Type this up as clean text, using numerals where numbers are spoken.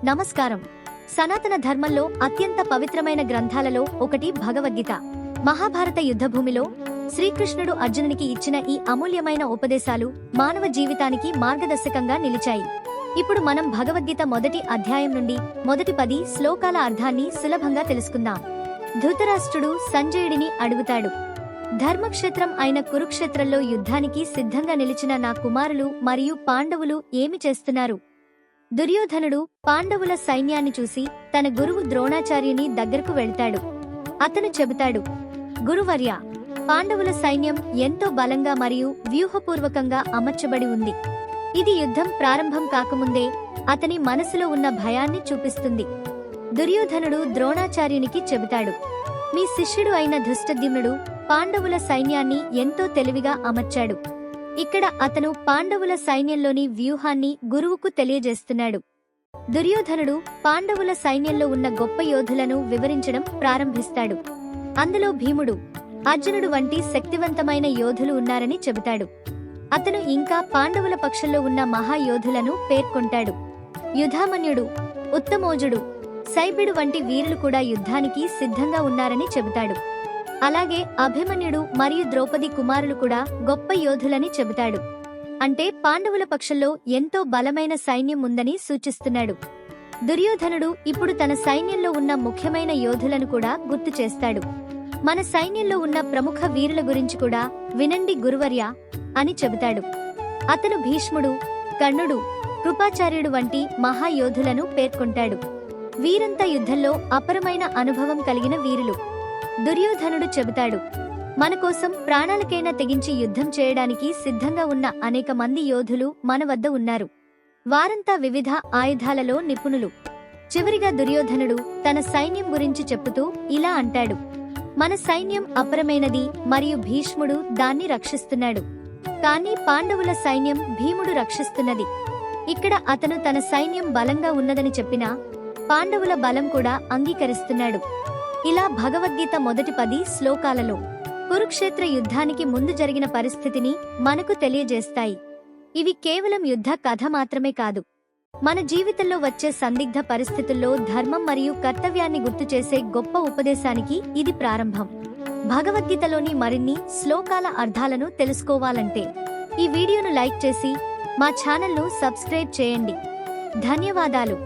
నమస్కారం. సనాతన ధర్మంలో అత్యంత పవిత్రమైన గ్రంథాలలో ఒకటి భగవద్గీత. మహాభారత యుద్ధభూమిలో శ్రీకృష్ణుడు అర్జునునికి ఇచ్చిన ఈ అమూల్యమైన ఉపదేశాలు మానవ జీవితానికి మార్గదర్శకంగా నిలిచాయి. ఇప్పుడు మనం భగవద్గీత మొదటి అధ్యాయం నుండి మొదటి 10 శ్లోకాల అర్థాన్ని సులభంగా తెలుసుకుందాం. ధృతరాష్ట్రుడు సంజయుడిని అడుగుతాడు, ధర్మక్షేత్రం అయిన కురుక్షేత్రంలో యుద్ధానికి సిద్ధంగా నిలిచిన నా కుమారులు మరియు పాండవులు ఏమి చేస్తున్నారు? దుర్యోధనుడు పాండవుల సైన్యాన్ని చూసి తన గురువు ద్రోణాచార్యుని దగ్గరకు వెళ్తాడు. అతను చెబుతాడు, గురువర్య, పాండవుల సైన్యం ఎంతో బలంగా మరియు వ్యూహపూర్వకంగా అమర్చబడి ఉంది. ఇది యుద్ధం ప్రారంభం కాకముందే అతని మనసులో ఉన్న భయాన్ని చూపిస్తుంది. దుర్యోధనుడు ద్రోణాచార్యునికి చెబుతాడు, మీ శిష్యుడు అయిన ధృష్టద్యుమ్నుడు పాండవుల సైన్యాన్ని ఎంతో తెలివిగా అమర్చాడు. ఇక్కడ అతను పాండవుల సైన్యంలోని వ్యూహాన్ని గురువుకు తెలియజేస్తున్నాడు. దుర్యోధనుడు పాండవుల సైన్యంలో ఉన్న గొప్ప యోధులను వివరించడం ప్రారంభిస్తాడు. అందులో భీముడు, అర్జునుడు వంటి శక్తివంతమైన యోధులు ఉన్నారని చెబుతాడు. అతను ఇంకా పాండవుల పక్షంలో ఉన్న మహాయోధులను పేర్కొంటాడు. యుధామన్యుడు, ఉత్తమోజుడు, శైబిడు వంటి వీరులు కూడా యుద్ధానికి సిద్ధంగా ఉన్నారని చెబుతాడు. అలాగే అభిమన్యుడు మరియు ద్రౌపది కుమారులు కూడా గొప్ప యోధులని చెబుతాడు. అంటే పాండవుల పక్షంలో ఎంతో బలమైన సైన్యం ఉందని సూచిస్తున్నాడు. దుర్యోధనుడు ఇప్పుడు తన సైన్యంలో ఉన్న ముఖ్యమైన యోధులను కూడా గుర్తు చేస్తాడు. మన సైన్యంలో ఉన్న ప్రముఖ వీరుల గురించి కూడా వినండి గురువర్య అని చెబుతాడు. అతను భీష్ముడు, కర్ణుడు, కృపాచార్యుడు వంటి మహాయోధులను పేర్కొంటాడు. వీరంతా యుద్ధంలో అపరమైన అనుభవం కలిగిన వీరులు. దుర్యోధనుడు చెబుతాడు, మన కోసం ప్రాణాలకైనా తెగించి యుద్ధం చేయడానికి సిద్ధంగా ఉన్న అనేక మంది యోధులు మన వద్ద ఉన్నారు. వారంతా వివిధ ఆయుధాలలో నిపుణులు. చివరిగా దుర్యోధనుడు తన సైన్యం గురించి చెప్పుతూ ఇలా అంటాడు, మన సైన్యం అపరమైనది మరియు భీష్ముడు దాన్ని రక్షిస్తున్నాడు. కానీ పాండవుల సైన్యం భీముడు రక్షిస్తున్నది. ఇక్కడ అతను తన సైన్యం బలంగా ఉన్నదని చెప్పినా పాండవుల బలం కూడా అంగీకరిస్తున్నాడు. ఇలా భగవద్గీత మొదటి 10 శ్లోకాలలో కురుక్షేత్ర యుద్ధానికి ముందు జరిగిన పరిస్థితిని మనకు తెలియజేస్తాయి. ఇవి కేవలం యుద్ధ కథ మాత్రమే కాదు, మన జీవితంలో వచ్చే సందిగ్ధ పరిస్థితుల్లో ధర్మం మరియు కర్తవ్యాన్ని గుర్తుచేసే గొప్ప ఉపదేశానికి ఇది ప్రారంభం. భగవద్గీతలోని మరిన్ని శ్లోకాల అర్థాలను తెలుసుకోవాలంటే ఈ వీడియోను లైక్ చేసి మా ఛానల్ను సబ్స్క్రైబ్ చేయండి. ధన్యవాదాలు.